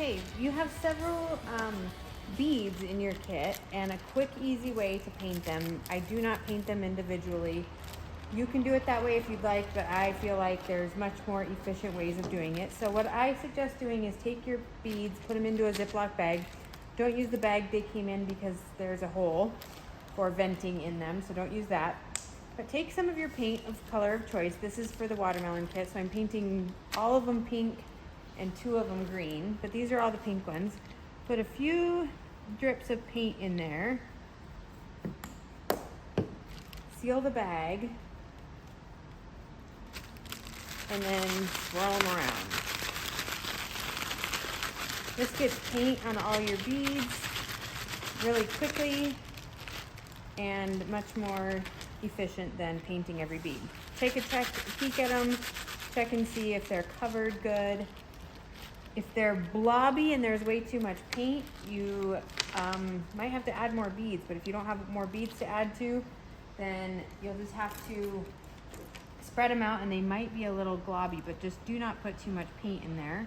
Okay, you have several beads in your kit and a quick, easy way to paint them. I do not paint them individually. You can do it that way if you'd like, but I feel like there's much more efficient ways of doing it. So what I suggest doing is take your beads, put them into a Ziploc bag. Don't use the bag they came in because there's a hole for venting in them, so don't use that. But take some of your paint of color of choice. This is for the watermelon kit, so I'm painting all of them pink and 2 of them green, but these are all the pink ones. Put a few drips of paint in there. Seal the bag. And then swirl them around. This gets paint on all your beads really quickly and much more efficient than painting every bead. Take a peek at them, check and see if they're covered good. If they're blobby and there's way too much paint, you might have to add more beads, but if you don't have more beads to add to, then you'll just have to spread them out, and they might be a little globby, but just do not put too much paint in there.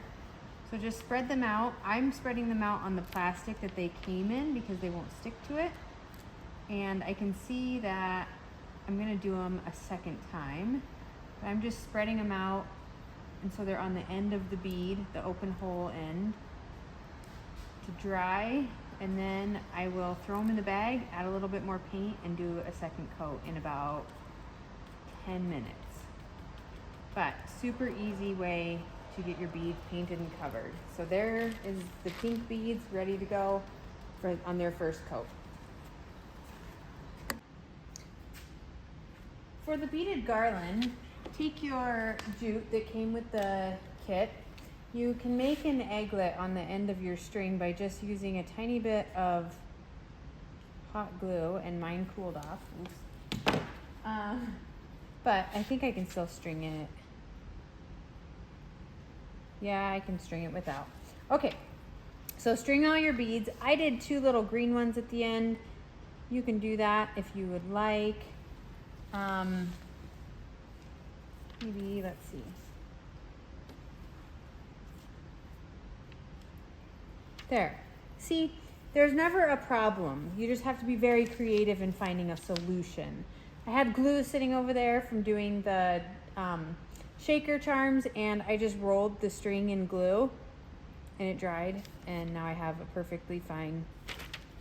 So just spread them out. I'm spreading them out on the plastic that they came in because they won't stick to it. And I can see that I'm gonna do them a second time. But I'm just spreading them out, and so they're on the end of the bead, the open hole end, to dry. And then I will throw them in the bag, add a little bit more paint, and do a second coat in about 10 minutes. But super easy way to get your beads painted and covered. So there is the pink beads ready to go on their first coat. For the beaded garland, take your jute that came with the kit. You can make an egglet on the end of your string by just using a tiny bit of hot glue, and mine cooled off. Oops. But I think I can still string it. Yeah, I can string it without. Okay, so string all your beads. I did 2 little green ones at the end. You can do that if you would like. Maybe, let's see. There. See, there's never a problem. You just have to be very creative in finding a solution. I had glue sitting over there from doing the shaker charms, and I just rolled the string in glue and it dried, and now I have a perfectly fine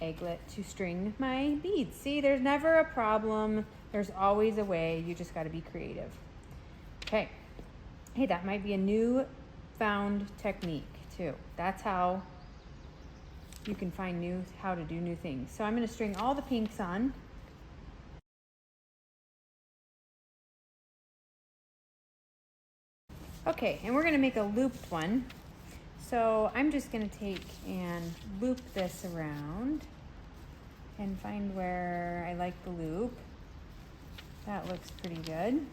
egglet to string my beads. See, there's never a problem. There's always a way. You just got to be creative. Okay. Hey, that might be a new found technique too. That's how you can find how to do new things. So I'm going to string all the pinks on. Okay, and we're going to make a looped one. So I'm just going to take and loop this around and find where I like the loop. That looks pretty good.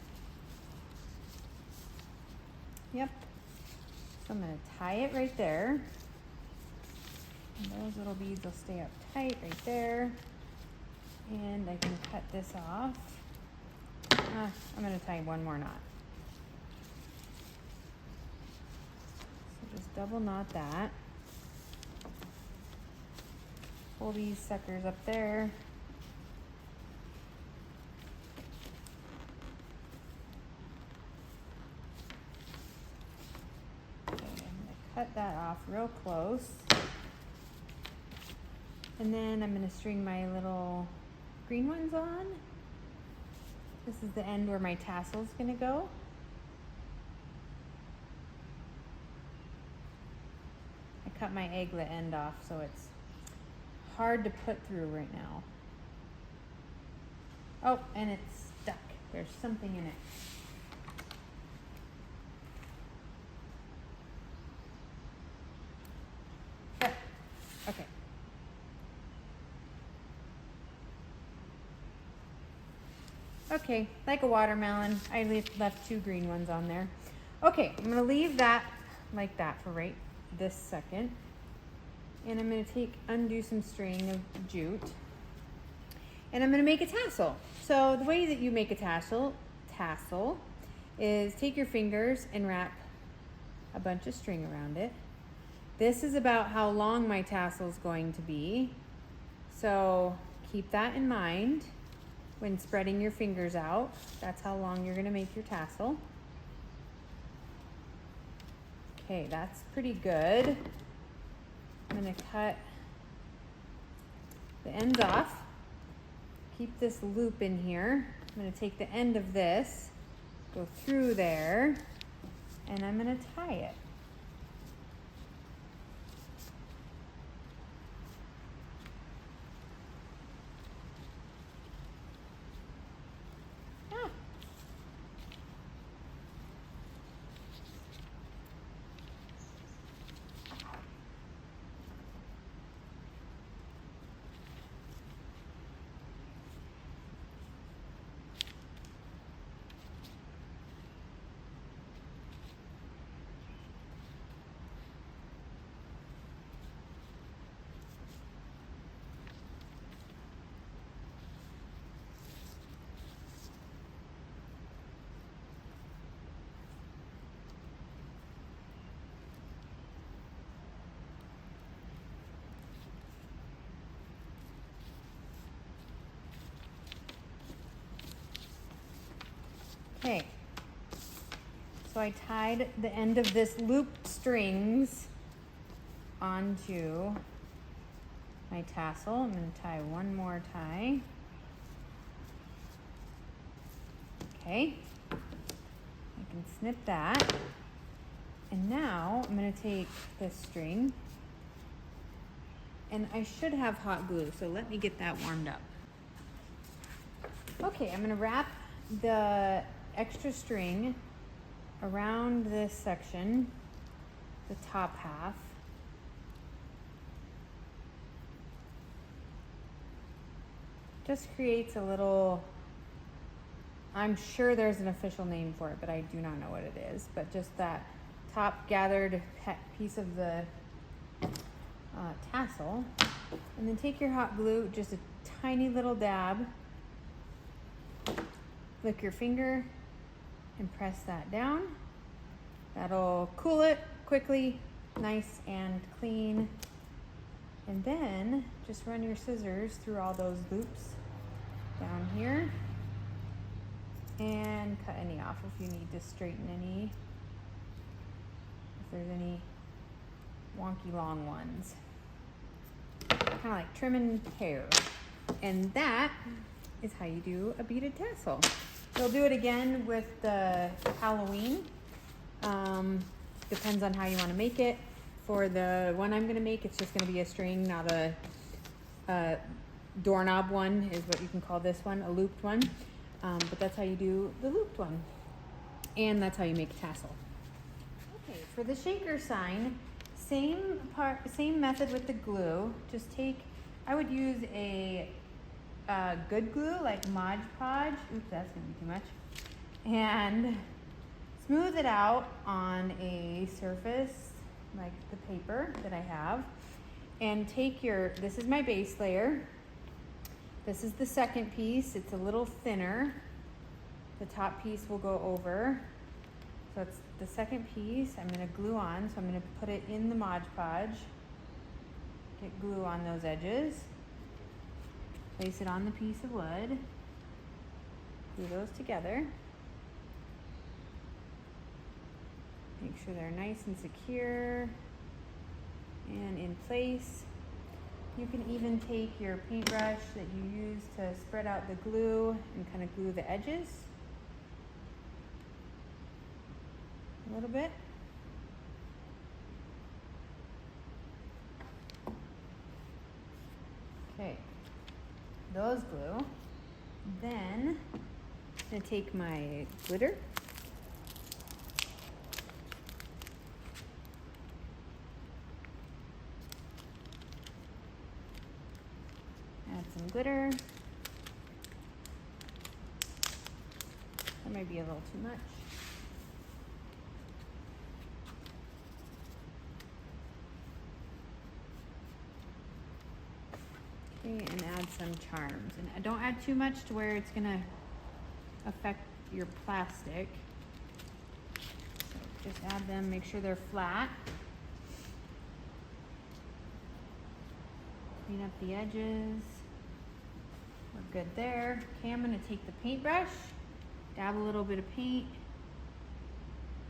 Yep. So I'm going to tie it right there. And those little beads will stay up tight right there. And I can cut this off. I'm going to tie one more knot. So just double knot that. Pull these suckers up there. Okay, I'm going to cut that off real close. And then I'm going to string my little green ones on. This is the end where my tassel's going to go. I cut my egglet end off, so it's hard to put through right now. Oh, and it's stuck. There's something in it. There. Okay. Okay, like a watermelon. I left 2 green ones on there. Okay, I'm gonna leave that like that for right this second. And I'm gonna undo some string of jute. And I'm gonna make a tassel. So the way that you make a tassel is take your fingers and wrap a bunch of string around it. This is about how long my tassel is going to be. So keep that in mind when spreading your fingers out. That's how long you're gonna make your tassel. Okay, that's pretty good. I'm gonna cut the ends off. Keep this loop in here. I'm gonna take the end of this, go through there, and I'm gonna tie it. Okay, so I tied the end of this looped strings onto my tassel. I'm going to tie one more tie. Okay, I can snip that. And now I'm going to take this string, and I should have hot glue, so let me get that warmed up. Okay, I'm going to wrap the extra string around this section, the top half. Just creates a little, I'm sure there's an official name for it, but I do not know what it is, but just that top gathered piece of the tassel. And then take your hot glue, just a tiny little dab, lick your finger and press that down. That'll cool it quickly, nice and clean. And then just run your scissors through all those loops down here and cut any off if you need to straighten any, if there's any wonky long ones. Kind of like trimming hair. And that is how you do a beaded tassel. You'll do it again with the Halloween. Depends on how you want to make it. For the one I'm going to make, it's just going to be a string, not a doorknob one is what you can call this one, a looped one. But that's how you do the looped one. And that's how you make a tassel. Okay, for the shaker sign, same method with the glue. Just take, I would use a good glue like Mod Podge. Oops, that's gonna be too much. And smooth it out on a surface like the paper that I have. And take your, this is my base layer. This is the second piece. It's a little thinner. The top piece will go over. So it's the second piece I'm gonna glue on. So I'm gonna put it in the Mod Podge. Get glue on those edges. Place it on the piece of wood. Glue those together. Make sure they're nice and secure and in place. You can even take your paintbrush that you use to spread out the glue and kind of glue the edges a little bit. Okay, those glue. Then I'm gonna take my glitter. Add some glitter. That might be a little too much. Okay, and add some charms. And don't add too much to where it's gonna affect your plastic. So just add them, make sure they're flat. Clean up the edges. We're good there. Okay, I'm gonna take the paintbrush, dab a little bit of paint.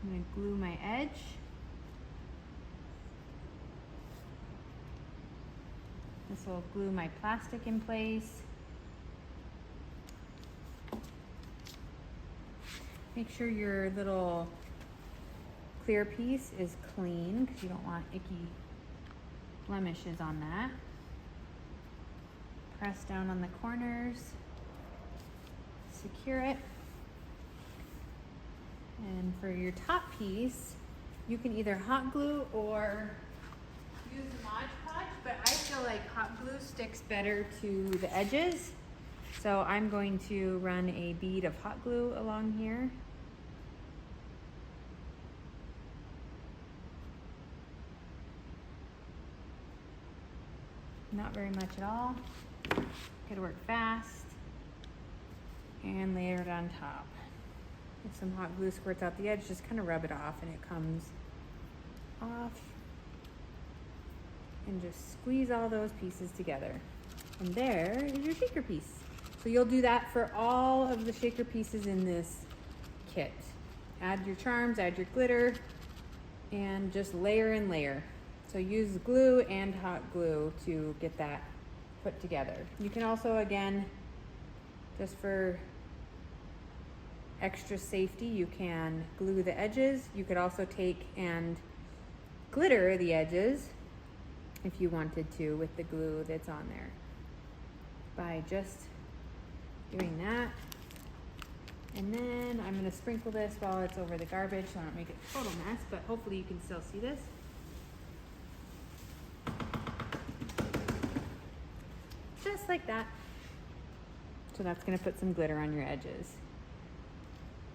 I'm gonna glue my edge. This will glue my plastic in place. Make sure your little clear piece is clean because you don't want icky blemishes on that. Press down on the corners, secure it. And for your top piece, you can either hot glue or use the Mod Podge, but I feel like hot glue sticks better to the edges. So I'm going to run a bead of hot glue along here. Not very much at all. Gotta work fast. And layer it on top. If some hot glue squirts out the edge, just kind of rub it off and it comes off. And just squeeze all those pieces together. And there is your shaker piece. So you'll do that for all of the shaker pieces in this kit. Add your charms, add your glitter, and just layer and layer. So use glue and hot glue to get that put together. You can also, again, just for extra safety, you can glue the edges. You could also take and glitter the edges if you wanted to with the glue that's on there by just doing that. And then I'm gonna sprinkle this while it's over the garbage so I don't make it a total mess, but hopefully you can still see this. Just like that. So that's gonna put some glitter on your edges.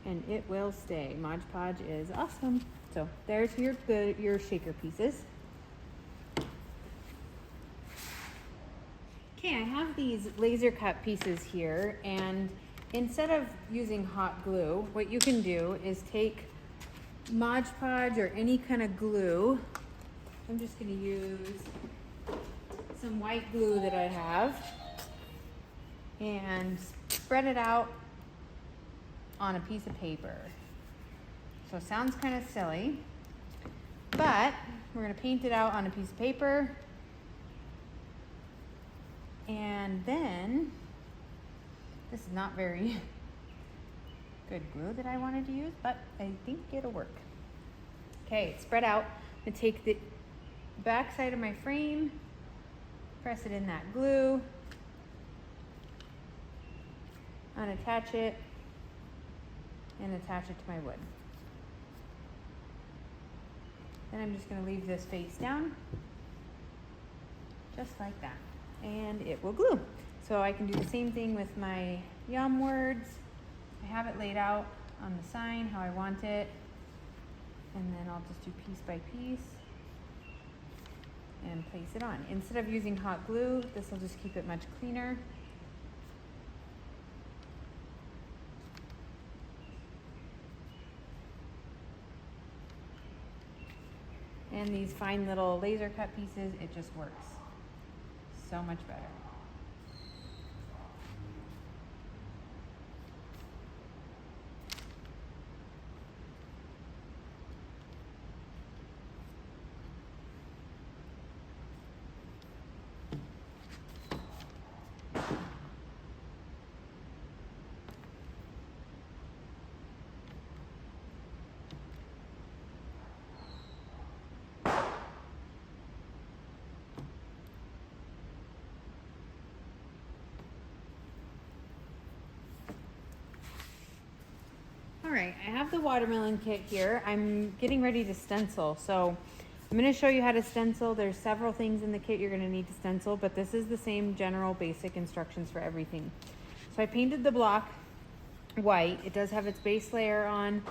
And it will stay. Mod Podge is awesome. So there's your shaker pieces. Okay, I have these laser cut pieces here, and instead of using hot glue, what you can do is take Mod Podge or any kind of glue. I'm just gonna use some white glue that I have and spread it out on a piece of paper. So it sounds kind of silly, but we're gonna paint it out on a piece of paper. And then, this is not very good glue that I wanted to use, but I think it'll work. Okay, it's spread out. I'm gonna take the back side of my frame, press it in that glue, unattach it, and attach it to my wood. Then I'm just gonna leave this face down, just like that. And it will glue. So I can do the same thing with my yum words. I have it laid out on the sign how I want it. And then I'll just do piece by piece and place it on. Instead of using hot glue, this will just keep it much cleaner. And these fine little laser cut pieces, it just works so much better. All right, I have the watermelon kit here. I'm getting ready to stencil. So I'm gonna show you how to stencil. There's several things in the kit you're gonna need to stencil, but this is the same general basic instructions for everything. So I painted the block white. It does have its base layer on,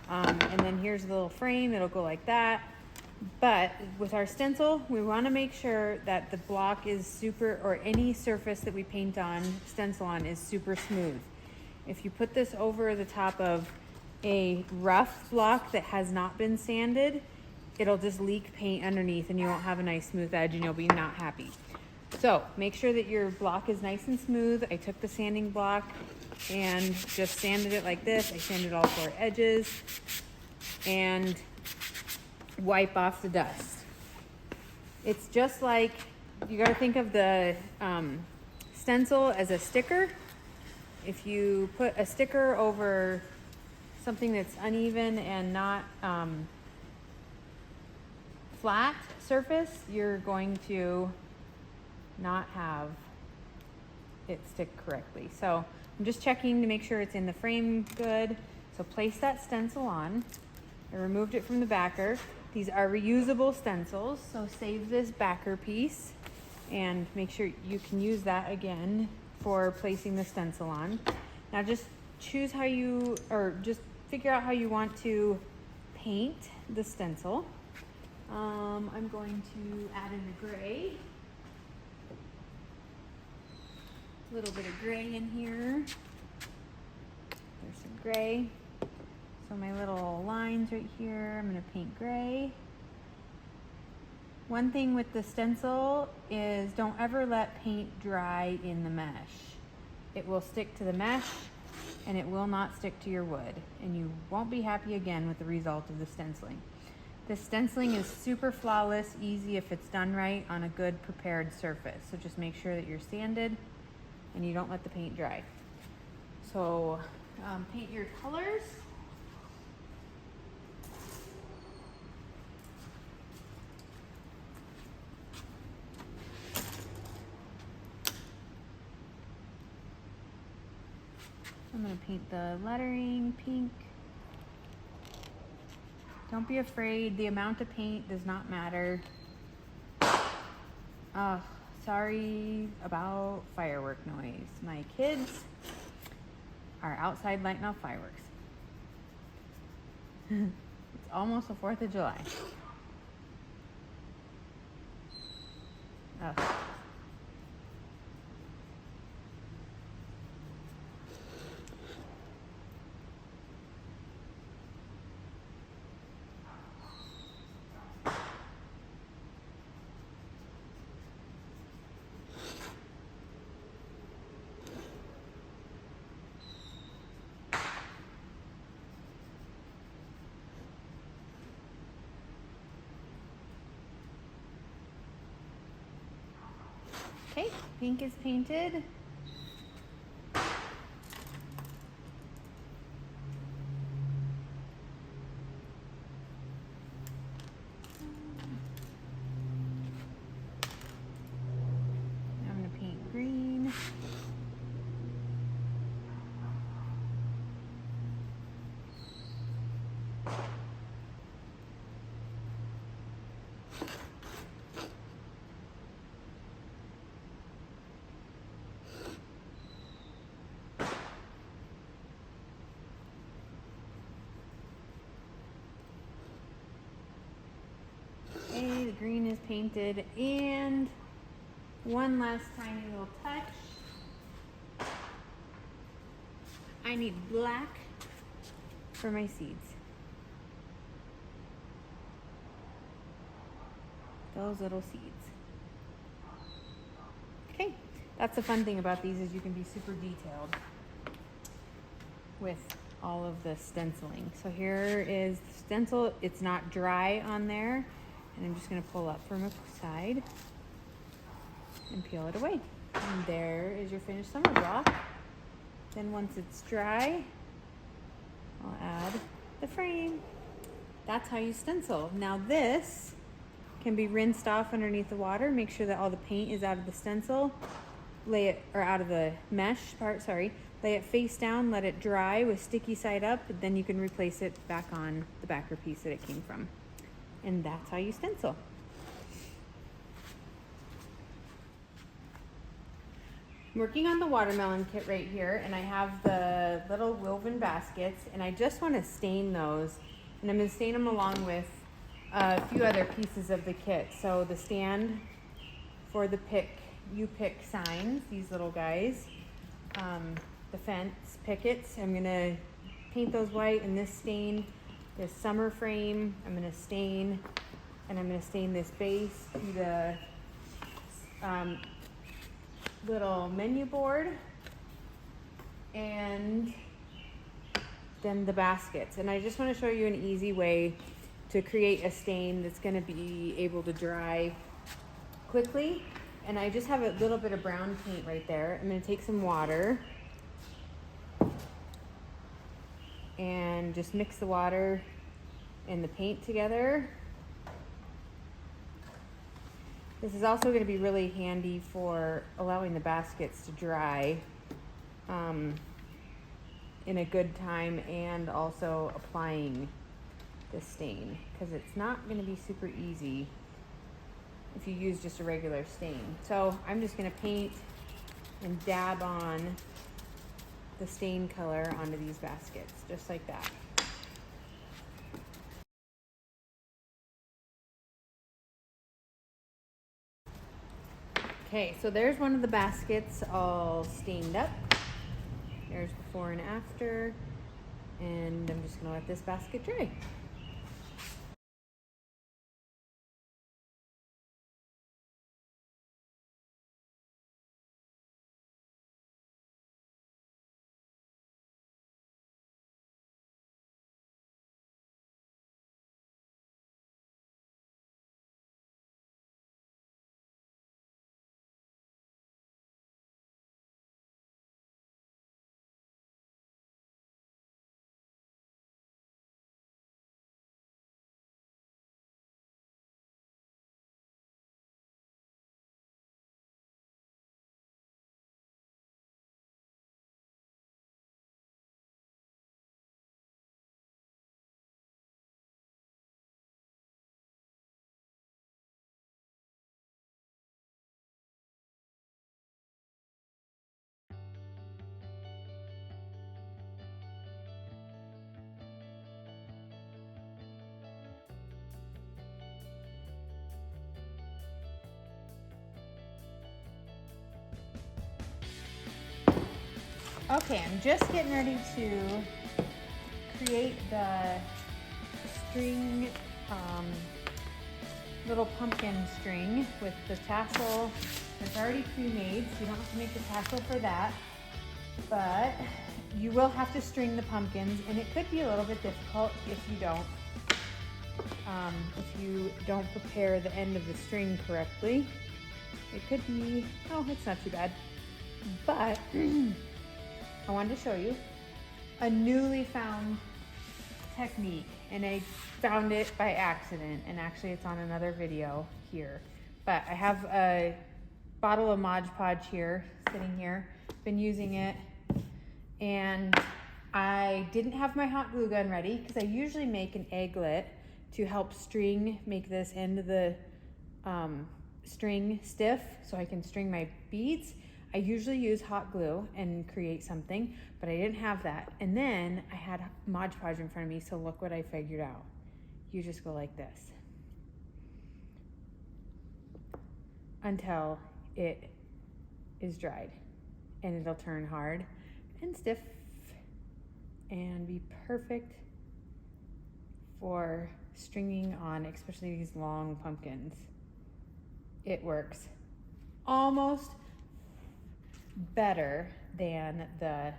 and then here's the little frame. It'll go like that. But with our stencil, we wanna make sure that the block is super, or any surface that we paint on, stencil on, is super smooth. If you put this over the top of a rough block that has not been sanded, it'll just leak paint underneath and you won't have a nice smooth edge and you'll be not happy. So make sure that your block is nice and smooth. I took the sanding block and just sanded it like this. I sanded all 4 edges and wipe off the dust. It's just like, you gotta think of the stencil as a sticker. If you put a sticker over something that's uneven and not flat surface, you're going to not have it stick correctly. So I'm just checking to make sure it's in the frame good. So place that stencil on. I removed it from the backer. These are reusable stencils, so save this backer piece and make sure you can use that again for placing the stencil on. Now just choose how you, or just figure out how you want to paint the stencil. I'm going to add in the gray. A little bit of gray in here. There's some gray. So my little lines right here, I'm gonna paint gray. One thing with the stencil is don't ever let paint dry in the mesh. It will stick to the mesh and it will not stick to your wood, and you won't be happy again with the result of the stenciling. The stenciling is super flawless, easy if it's done right on a good prepared surface. So just make sure that you're sanded and you don't let the paint dry. So paint your colors. I'm gonna paint the lettering pink. Don't be afraid, the amount of paint does not matter. Sorry about firework noise. My kids are outside lighting off fireworks. It's almost the 4th of July. Ugh. Okay, pink is painted. I'm gonna paint green. Okay, the green is painted, and one last tiny little touch. I need black for my seeds. Those little seeds. Okay, that's the fun thing about these, is you can be super detailed with all of the stenciling. So here is the stencil. It's not dry on there. And I'm just gonna pull up from a side and peel it away. And there is your finished summer block. Then once it's dry, I'll add the frame. That's how you stencil. Now this can be rinsed off underneath the water. Make sure that all the paint is out of the stencil. Lay it, or out of the mesh part, sorry. Lay it face down, let it dry with sticky side up, then you can replace it back on the backer piece that it came from. And that's how you stencil. I'm working on the watermelon kit right here, and I have the little woven baskets, and I just want to stain those, and I'm going to stain them along with a few other pieces of the kit. So the stand for the you pick signs, these little guys, the fence pickets, I'm going to paint those white, and this stain. This summer frame, I'm gonna stain, and I'm gonna stain this base to the little menu board and then the baskets. And I just want to show you an easy way to create a stain that's going to be able to dry quickly. And I just have a little bit of brown paint right there. I'm going to take some water and just mix the water and the paint together. This is also going to be really handy for allowing the baskets to dry in a good time, and also applying the stain, because it's not going to be super easy if you use just a regular stain. So I'm just going to paint and dab on the stain color onto these baskets, just like that. Okay, so there's one of the baskets all stained up. There's before and after, and I'm just gonna let this basket dry. Okay, I'm just getting ready to create the string, little pumpkin string with the tassel. It's already pre-made, so you don't have to make the tassel for that. But you will have to string the pumpkins, and it could be a little bit difficult if you don't. If you don't prepare the end of the string correctly, it could be, oh, it's not too bad. But I wanted to show you a newly found technique, and I found it by accident, and actually it's on another video here. But I have a bottle of Mod Podge here, sitting here, been using it, and I didn't have my hot glue gun ready because I usually make an egglet to help make this end of the string stiff so I can string my beads. I usually use hot glue and create something, but I didn't have that. And then I had Mod Podge in front of me, so look what I figured out. You just go like this until it is dried, and it'll turn hard and stiff and be perfect for stringing on, especially these long pumpkins. It works almost better than the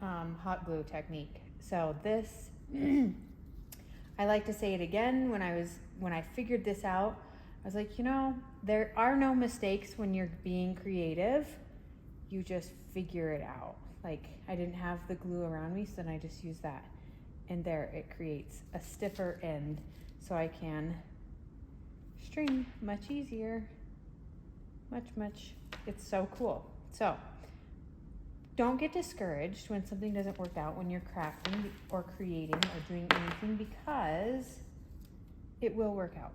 hot glue technique. So this, I like to say it again, when I figured this out, I was like, you know, there are no mistakes when you're being creative. You just figure it out. Like, I didn't have the glue around me, so then I just used that. And there, it creates a stiffer end, so I can string much easier. Much. It's so cool. So, don't get discouraged when something doesn't work out when you're crafting or creating or doing anything, because it will work out.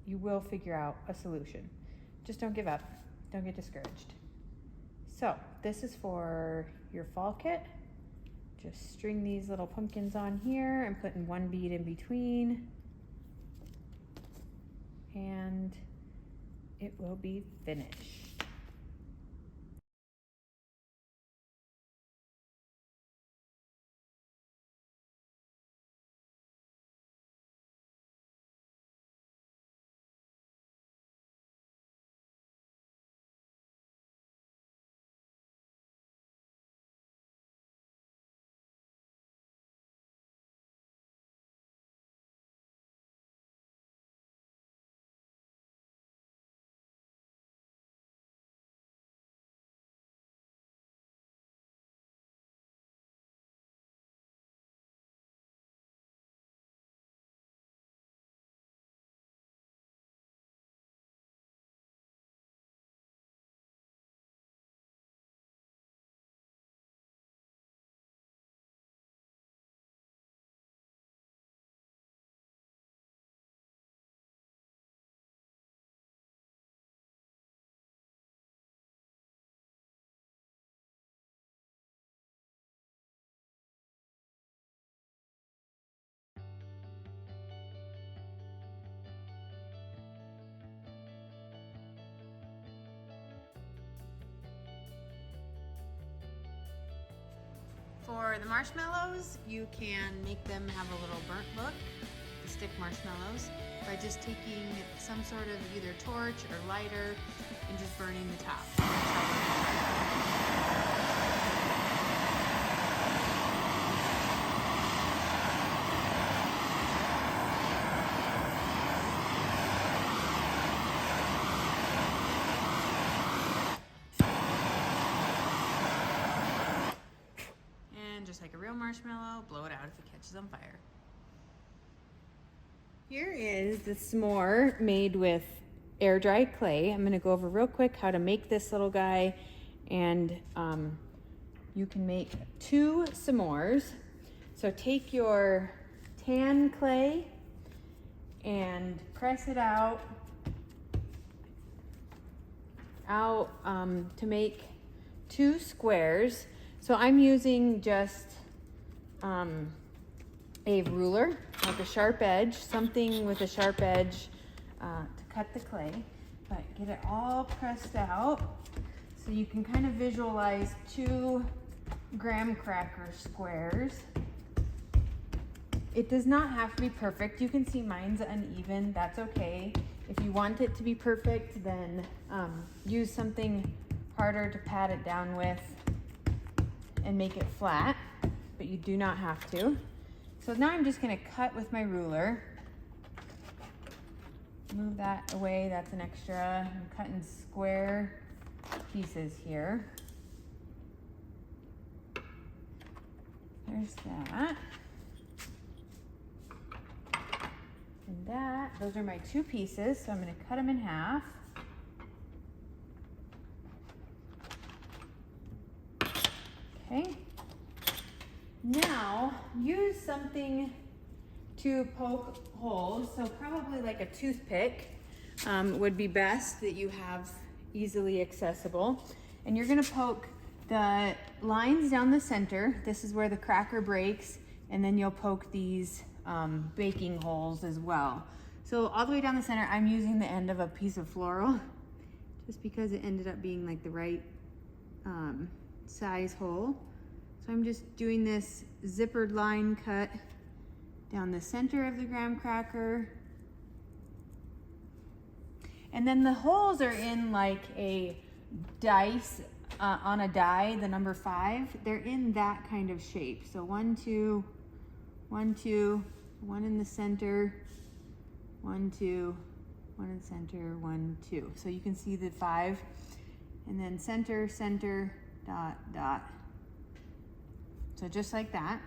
You will figure out a solution. Just don't give up. Don't get discouraged. So, this is for your fall kit. Just string these little pumpkins on here. I'm putting one bead in between, and it will be finished. For the marshmallows, you can make them have a little burnt look, the stick marshmallows, by just taking some sort of either torch or lighter and just burning the top. Just like a real marshmallow, blow it out if it catches on fire. Here is the s'more made with air dried clay. I'm gonna go over real quick how to make this little guy, and you can make 2 s'mores. So take your tan clay and press it out to make 2 squares. So I'm using just a ruler, like a sharp edge, something with a sharp edge to cut the clay, but get it all pressed out so you can kind of visualize 2 graham cracker squares. It does not have to be perfect. You can see mine's uneven, that's okay. If you want it to be perfect, then use something harder to pat it down with and make it flat, but you do not have to. So now I'm just gonna cut with my ruler. Move that away, that's an extra. I'm cutting square pieces here. There's that. And those are my 2 pieces, so I'm gonna cut them in half. Okay, now use something to poke holes. So probably like a toothpick would be best, that you have easily accessible. And you're gonna poke the lines down the center. This is where the cracker breaks, and then you'll poke these baking holes as well. So all the way down the center, I'm using the end of a piece of floral, just because it ended up being like the right size hole. So I'm just doing this zippered line cut down the center of the graham cracker. And then the holes are in like a dice on a die, the number 5. They're in that kind of shape. So 1, 2, 1, 2, 1 in the center, 1, 2, 1 in the center, 1, 2. So you can see the 5, and then center, center, dot, dot. So just like that.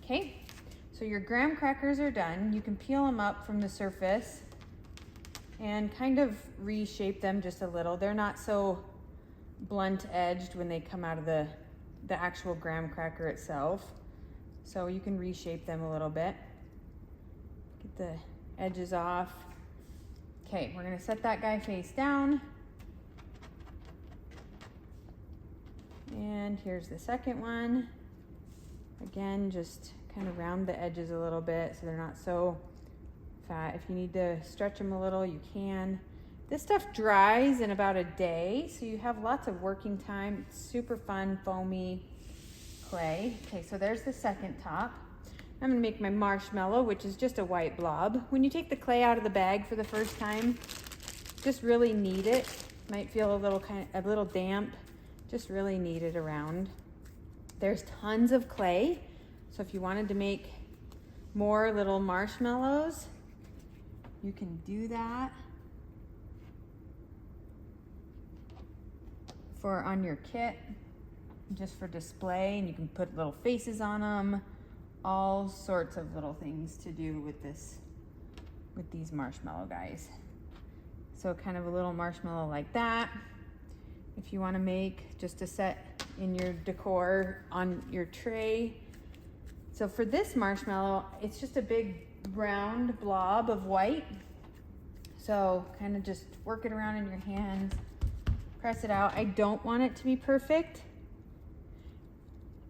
Okay, so your graham crackers are done. You can peel them up from the surface and kind of reshape them just a little. They're not so blunt edged when they come out of the actual graham cracker itself. So you can reshape them a little bit. Get the edges off. Okay, we're gonna set that guy face down. And here's the second one. Again, just kind of round the edges a little bit so they're not so fat. If you need to stretch them a little, you can. This stuff dries in about a day, so you have lots of working time. It's super fun, foamy clay. Okay, so there's the second top. I'm gonna make my marshmallow, which is just a white blob. When you take the clay out of the bag for the first time, just really knead it. Might feel a little damp. Just really knead it around. There's tons of clay, so if you wanted to make more little marshmallows, you can do that on your kit, just for display, and you can put little faces on them. All sorts of little things to do with these marshmallow guys. So kind of a little marshmallow like that. If you want to make just a set in your decor on your tray. So for this marshmallow, it's just a big round blob of white. So kind of just work it around in your hands, press it out. I don't want it to be perfect.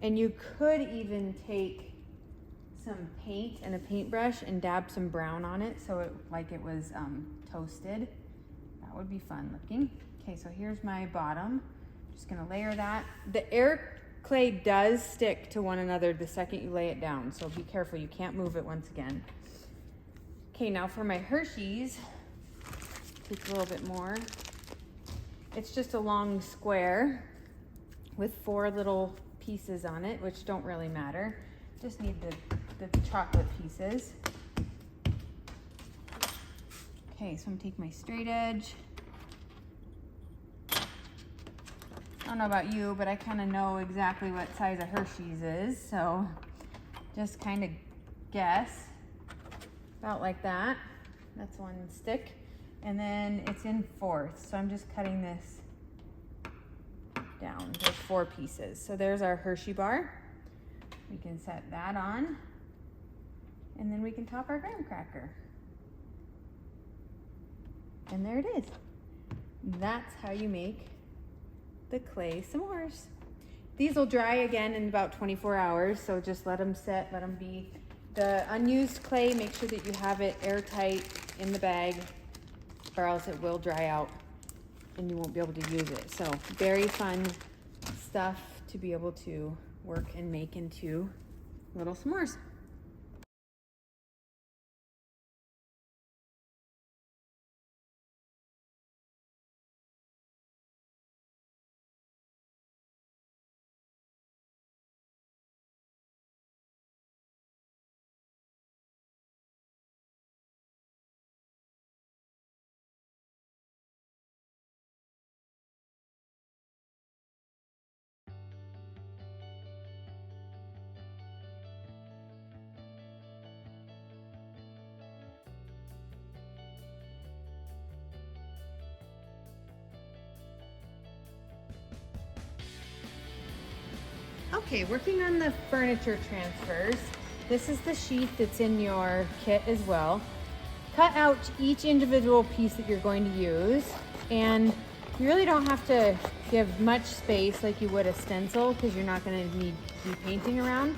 And you could even take some paint and a paintbrush and dab some brown on it so it was toasted. That would be fun looking. Okay, so here's my bottom. Just gonna layer that. The air clay does stick to one another the second you lay it down, so be careful, you can't move it once again. Okay, now for my Hershey's, take a little bit more. It's just a long square with 4 little pieces on it, which don't really matter. Just need the chocolate pieces. Okay, so I'm gonna take my straight edge. I don't know about you, but I kind of know exactly what size a Hershey's is, so just kind of guess. About like that. That's one stick. And then it's in 4ths, so I'm just cutting this down. There's 4 pieces. So there's our Hershey bar. We can set that on, and then we can top our graham cracker. And there it is. That's how you make the clay s'mores. These will dry again in about 24 hours, so just let them set, let them be. The unused clay, make sure that you have it airtight in the bag, or else it will dry out and you won't be able to use it. So very fun stuff to be able to work and make into little s'mores. Okay, working on the furniture transfers. This is the sheet that's in your kit as well. Cut out each individual piece that you're going to use, and you really don't have to give much space like you would a stencil because you're not going to need to be painting around.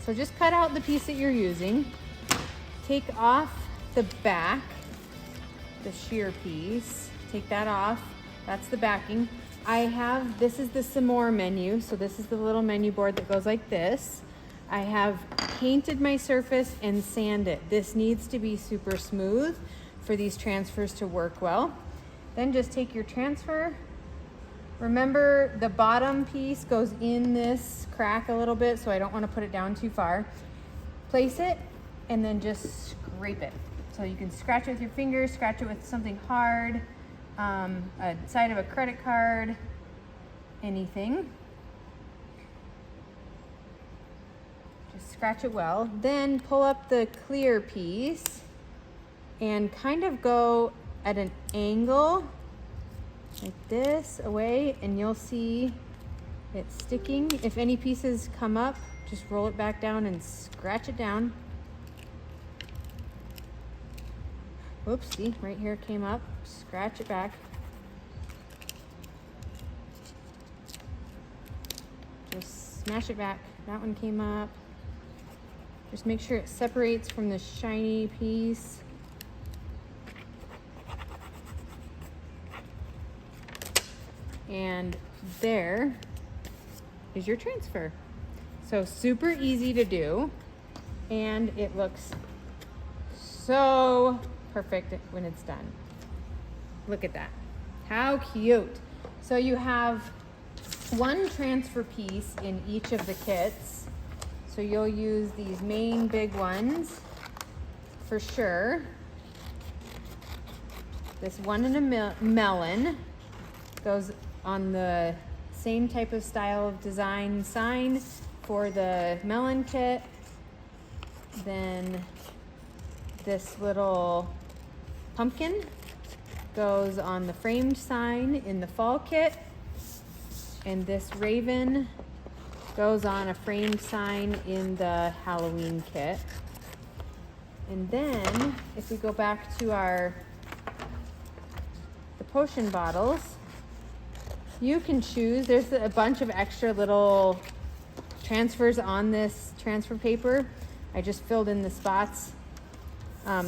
So just cut out the piece that you're using. Take off the back, the sheer piece. Take that off. That's the backing. This is the s'more menu, so this is the little menu board that goes like this. I have painted my surface and sanded it. This needs to be super smooth for these transfers to work well. Then just take your transfer. Remember, the bottom piece goes in this crack a little bit, so I don't want to put it down too far. Place it and then just scrape it. So you can scratch it with your fingers, scratch it with something hard, a side of a credit card, anything. Just scratch it well. Then pull up the clear piece and kind of go at an angle like this away, and you'll see it sticking. If any pieces come up, just roll it back down and scratch it down. Oops, see, right here it came up. Scratch it back. Just smash it back. That one came up. Just make sure it separates from the shiny piece. And there is your transfer. So super easy to do, and it looks so perfect when it's done. Look at that. How cute. So you have one transfer piece in each of the kits. So you'll use these main big ones for sure. This one in a melon goes on the same type of style of design sign for the melon kit. Then this little pumpkin goes on the framed sign in the fall kit. And this raven goes on a framed sign in the Halloween kit. And then if we go back to the potion bottles, you can choose. There's a bunch of extra little transfers on this transfer paper. I just filled in the spots.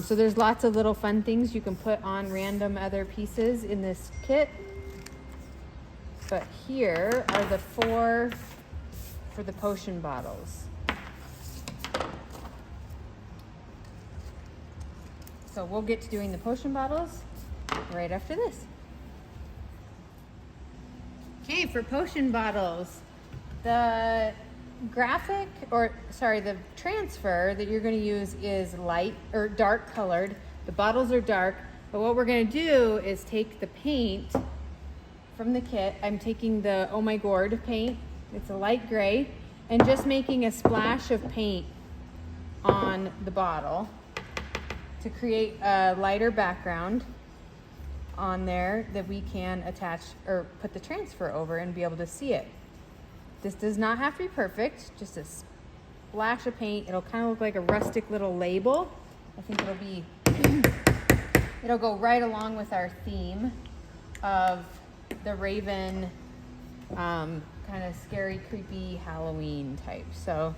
So there's lots of little fun things you can put on random other pieces in this kit. But here are the 4 for the potion bottles. So we'll get to doing the potion bottles right after this. Okay, for potion bottles, the the transfer that you're going to use is light or dark colored. The bottles are dark, but what we're going to do is take the paint from the kit. I'm taking the Oh My Gourd paint. It's a light gray, and just making a splash of paint on the bottle to create a lighter background on there that we can attach or put the transfer over and be able to see it. This does not have to be perfect, just a splash of paint. It'll kind of look like a rustic little label. I think it'll go right along with our theme of the Raven, kind of scary, creepy Halloween type. So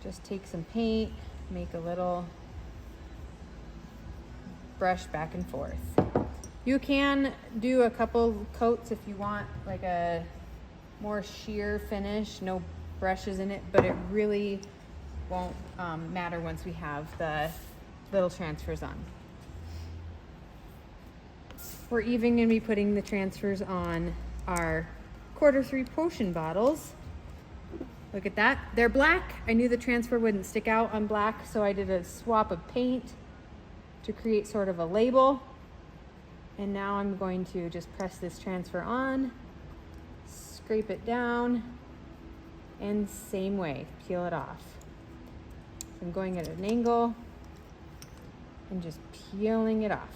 just take some paint, make a little brush back and forth. You can do a couple coats if you want like a more sheer finish, no brushes in it, but it really won't matter once we have the little transfers on. We're even going to be putting the transfers on our Q3 potion bottles. Look at that. They're black. I knew the transfer wouldn't stick out on black, so I did a swap of paint to create sort of a label. And now I'm going to just press this transfer on, scrape it down, and same way, peel it off. So I'm going at an angle and just peeling it off.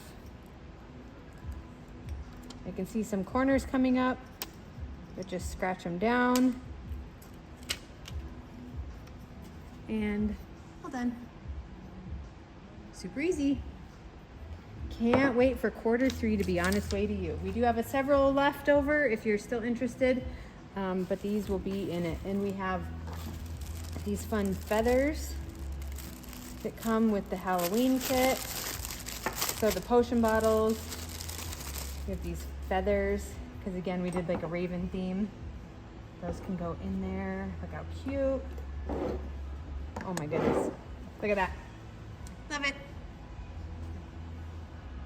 I can see some corners coming up, but just scratch them down. And all done. Super easy. Can't wait for Q3 to be on its way to you. We do have several left over if you're still interested, but these will be in it. And we have these fun feathers that come with the Halloween kit. So the potion bottles, we have these feathers, because again, we did like a raven theme. Those can go in there. Look how cute. Oh my goodness. Look at that. Love it.